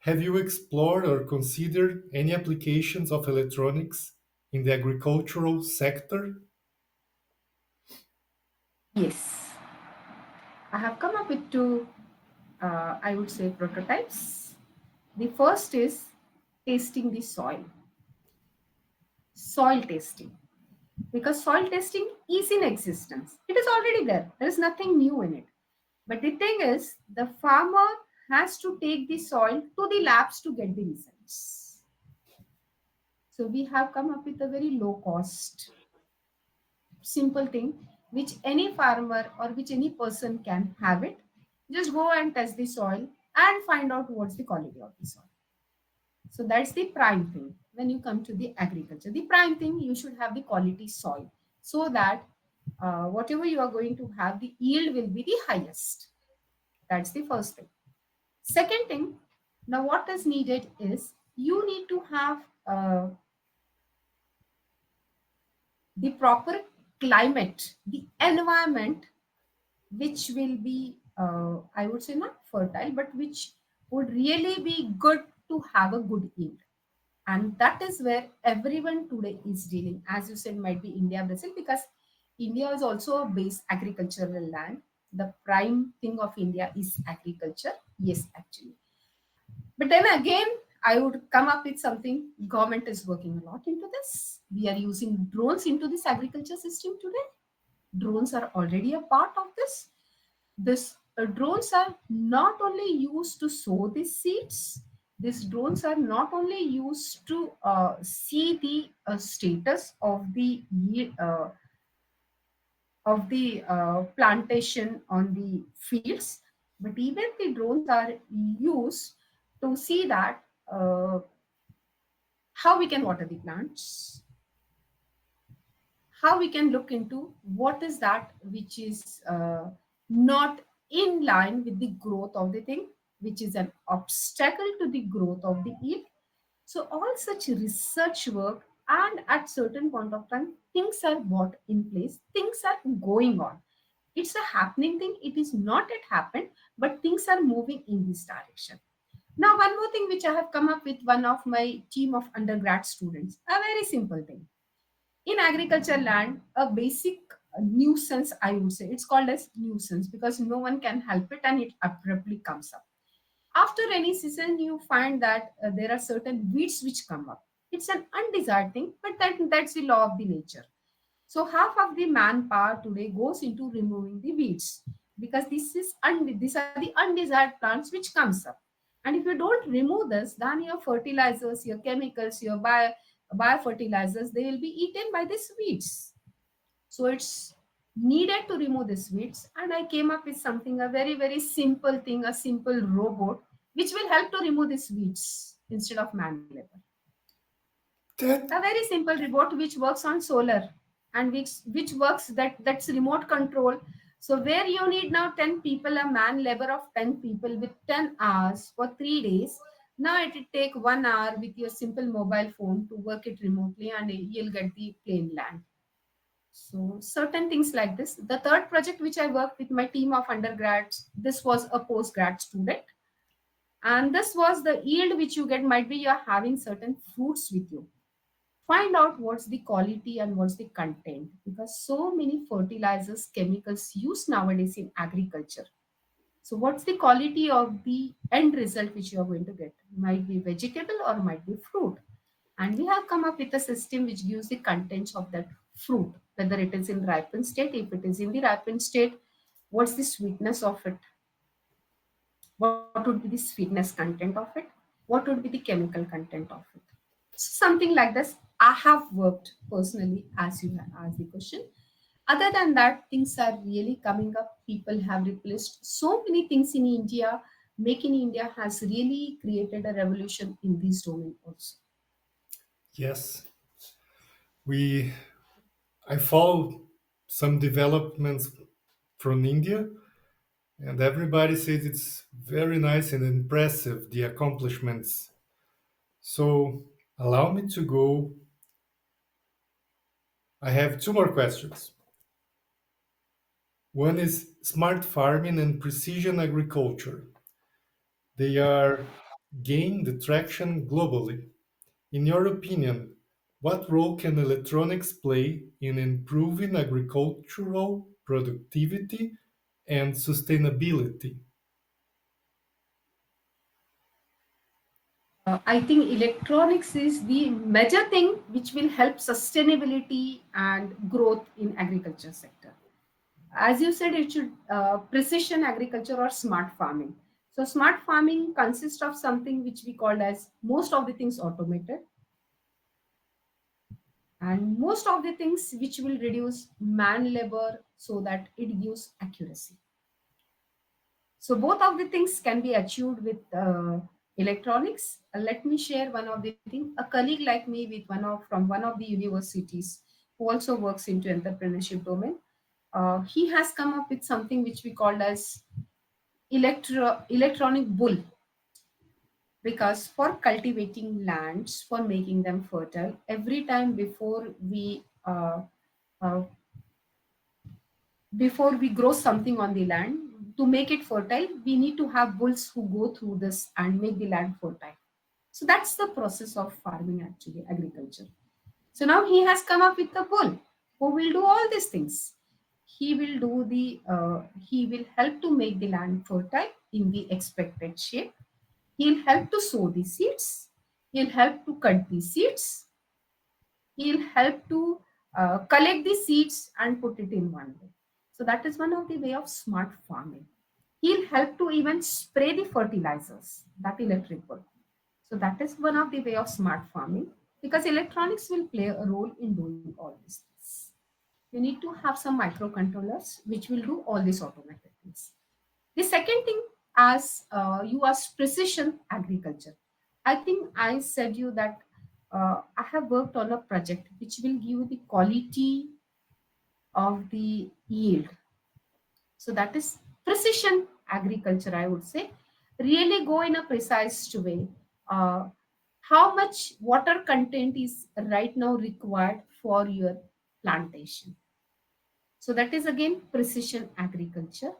Have you explored or considered any applications of electronics in the agricultural sector? Yes, I have come up with two, I would say, prototypes. The first is tasting the soil testing. Because soil testing is in existence. It is already there. There is nothing new in it. But the thing is, the farmer has to take the soil to the labs to get the results. So we have come up with a very low cost, simple thing which any farmer or which any person can have it. Just go and test the soil and find out what's the quality of the soil. So that's the prime thing when you come to the agriculture. The prime thing, you should have the quality soil so that whatever you are going to have, the yield will be the highest. That's the first thing. Second thing, now what is needed is you need to have the proper climate, the environment, which will be, I would say, not fertile, but which would really be good to have a good yield. And that is where everyone today is dealing. As you said, might be India, Brazil, because India is also a base agricultural land. The prime thing of India is agriculture. Yes, actually. But then again, I would come up with something. Government is working a lot into this. We are using drones into this agriculture system today. Drones are already a part of this. This drones are not only used to sow the seeds. These drones are not only used to see the status of the plantation on the fields, but even the drones are used to see that how we can water the plants, how we can look into what is that which is not in line with the growth of the thing, which is an obstacle to the growth of the yield. So all such research work, and at certain point of time, things are brought in place, things are going on. It's a happening thing. It is not yet happened, but things are moving in this direction. Now, one more thing which I have come up with one of my team of undergrad students, a very simple thing. In agriculture land, a basic nuisance, I would say, it's called as nuisance because no one can help it and it abruptly comes up. After any season, you find that there are certain weeds which come up. It's an undesired thing, but that's the law of the nature. So half of the manpower today goes into removing the weeds because these are the undesired plants which comes up. And if you don't remove this, then your fertilizers, your chemicals, your biofertilizers, they will be eaten by these weeds. So it's needed to remove these weeds. And I came up with something, a very, very simple thing, a simple robot, which will help to remove these weeds instead of manual labor. That A very simple robot which works on solar and which works that's remote control. So where you need now 10 people, a man labor of 10 people with 10 hours for 3 days, now it will take 1 hour with your simple mobile phone to work it remotely and you'll get the plane land. So certain things like this. The third project which I worked with my team of undergrads, this was a postgrad student, and this was the yield which you get might be you're having certain fruits with you. Find out what's the quality and what's the content, because so many fertilizers, chemicals used nowadays in agriculture. So what's the quality of the end result which you are going to get? Might be vegetable or might be fruit. And we have come up with a system which gives the contents of that fruit, whether it is in ripened state. If it is in the ripened state, what's the sweetness of it? What would be the sweetness content of it? What would be the chemical content of it? Something like this I have worked personally, as you have asked the question. Other than that, things are really coming up. People have replaced so many things in India. Make in India has really created a revolution in this domain also. yes, we I follow some developments from India, and everybody says it's very nice and impressive the accomplishments. So allow me to go. I have two more questions. One is smart farming and precision agriculture. They are gain the traction globally. In your opinion, what role can electronics play in improving agricultural productivity and sustainability? I think electronics is the major thing which will help sustainability and growth in agriculture sector. As you said, it should precision agriculture or smart farming. So smart farming consists of something which we call as most of the things automated and most of the things which will reduce man labor so that it gives accuracy. So both of the things can be achieved with electronics. Let me share one of the things. A colleague like me with from one of the universities who also works into entrepreneurship domain, he has come up with something which we called as electronic bull, because for cultivating lands, for making them fertile, every time uh, before we grow something on the land, to make it fertile we need to have bulls who go through this and make the land fertile. So that's the process of farming, actually agriculture. So now he has come up with a bull who will do all these things. He will help to make the land fertile in the expected shape. He'll help to sow the seeds. He'll help to cut the seeds. He'll help to collect the seeds and put it in one way. So that is one of the way of smart farming. He'll help to even spray the fertilizers, that electric bulb. So that is one of the way of smart farming, because electronics will play a role in doing all these things. You need to have some microcontrollers which will do all these automated things. The second thing, as you asked, precision agriculture. I think I said you that I have worked on a project which will give you the quality of the yield. So that is precision agriculture, I would say. Really go in a precise way. Uh, how much water content is right now required for your plantation? So that is again precision agriculture.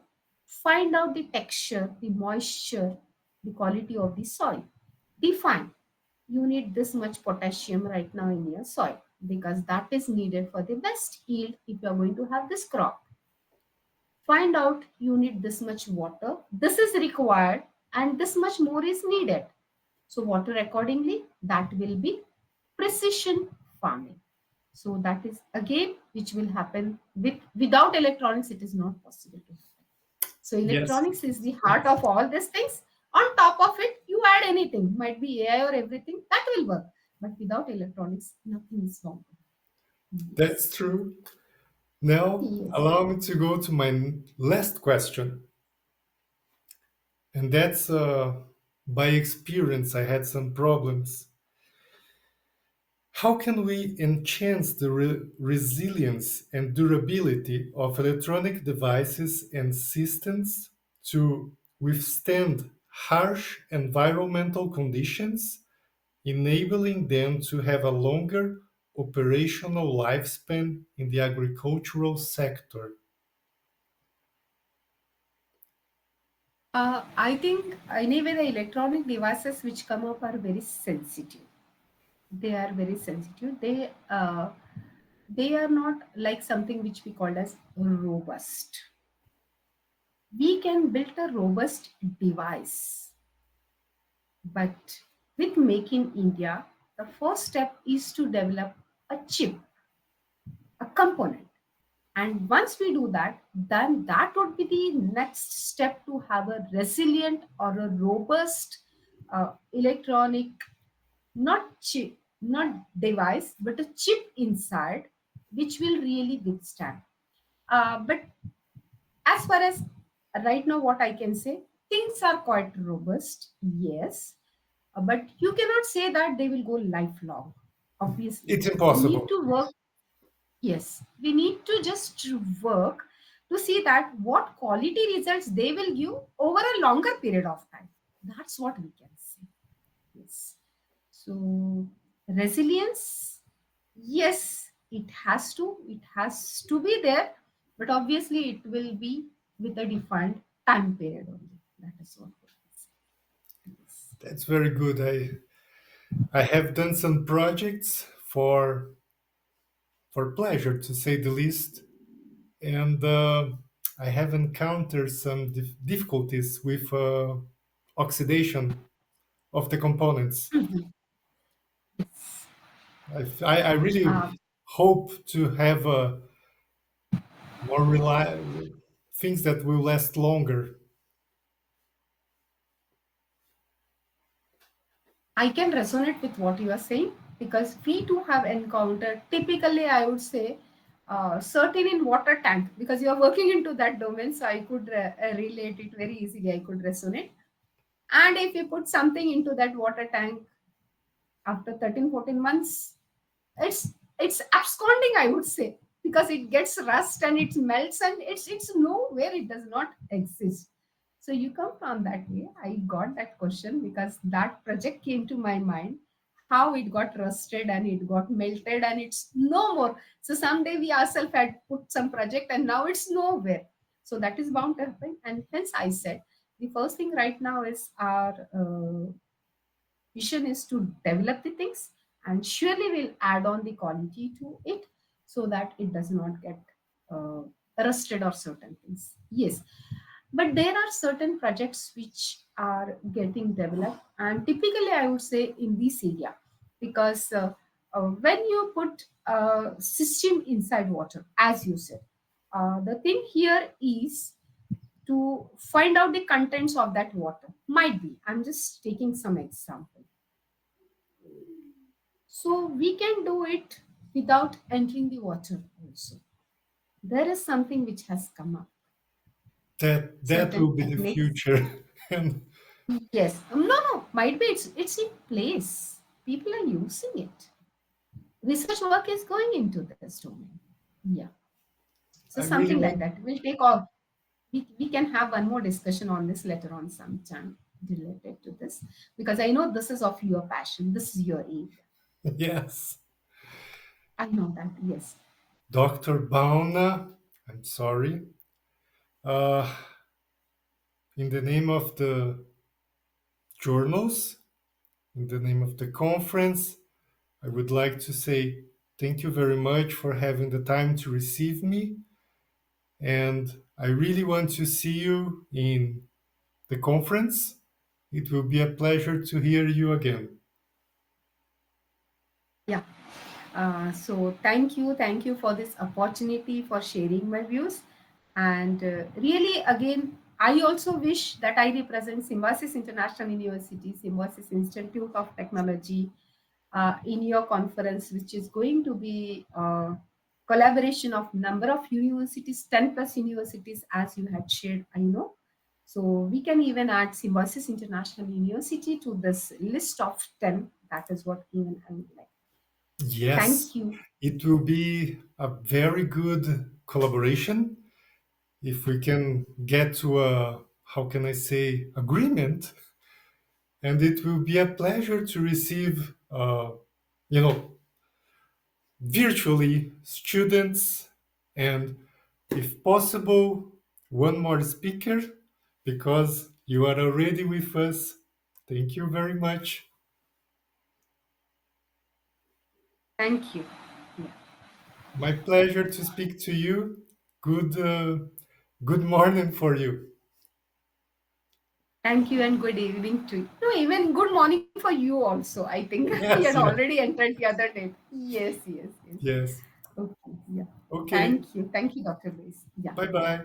Find out the texture, the moisture, the quality of the soil. Define, you need this much potassium right now in your soil because that is needed for the best yield if you are going to have this crop. Find out you need this much water, this is required, and this much more is needed. So water accordingly, that will be precision farming. So that is again which will happen without electronics, it is not possible to happen. So Yes, electronics is the heart of all these things. On top of it, you add anything, might be AI or everything, that will work. But without electronics, nothing is wrong. that's Yes. true. Now, Yes. allow me to go to my last question. And that's by experience, I had some problems. How can we enhance the resilience and durability of electronic devices and systems to withstand harsh environmental conditions, enabling them to have a longer operational lifespan in the agricultural sector? I think anyway the electronic devices which come up are very sensitive. They are very sensitive. They are not like something which we call as robust. We can build a robust device, but with Make in India, the first step is to develop a chip, a component. And once we do that, then that would be the next step to have a resilient or a robust electronic, not chip, not device, but a chip inside, which will really withstand. But as far as right now, what I can say, things are quite robust, yes, but you cannot say that they will go lifelong. Obviously, It's we need impossible. to work. Yes, we need to just work to see that what quality results they will give over a longer period of time. That's what we can say. Yes. So resilience, yes, it has to be there, but obviously it will be with a defined time period only. That is what we can say. That's very good. I have done some projects for pleasure, to say the least, and I have encountered some difficulties with oxidation of the components. I really Uh, hope to have more reliable things that will last longer. I can resonate with what you are saying because we too have encountered typically, I would say, certain in water tank because you are working into that domain. So I could relate it very easily. I could resonate. And if you put something into that water tank after 13, 14 months, it's absconding, I would say, because it gets rust and it melts and it's nowhere, it does not exist. So you come from that way. I got that question because that project came to my mind, how it got rusted and it got melted and it's no more. So someday we ourselves had put some project and now it's nowhere. So that is bound to happen, and hence I said the first thing right now is our vision is to develop the things, and surely we'll add on the quality to it so that it does not get uh, rusted or certain things. Yes, but there are certain projects which are getting developed, and typically I would say in this area because when you put a system inside water, as you said, the thing here is to find out the contents of that water. Might be, I'm just taking some example. So we can do it without entering the water also. There is something which has come up, That certain will be the techniques. future. And Yes, no, might be it's in place. People are using it. Research work is going into this domain. Yeah, so I something really like want. that. We'll take off. We can have one more discussion on this later on sometime related to this because I know this is of your passion. This is your area. Yes. I know that. Yes. Dr. Bhavna, I'm sorry. Uh, in the name of the journals, in the name of the conference, I would like to say thank you very much for having the time to receive me. And I really want to see you in the conference. It will be a pleasure to hear you again. Yeah. So thank you for this opportunity for sharing my views. And really, again, I also wish that I represent Symbiosis International University, Symbiosis Institute of Technology in your conference, which is going to be collaboration of number of universities, 10 plus universities, as you had shared, I know. So we can even add Symbiosis International University to this list of 10. That is what even I would like. Yes, Thank you. it will be a very good collaboration if we can get to a, how can I say, agreement. And it will be a pleasure to receive, you know, virtually students and, if possible, one more speaker because you are already with us. Thank you very much. Thank you. Yeah. My pleasure to speak to you. Good morning for you. Thank you and good evening to you. No, even good morning for you also. I think you had Yes, yes, already entered the other date. Yes, yes, yes. yes. Okay. Yeah. Okay. Thank you. Thank you, Dr. Luis. Yeah. Bye bye.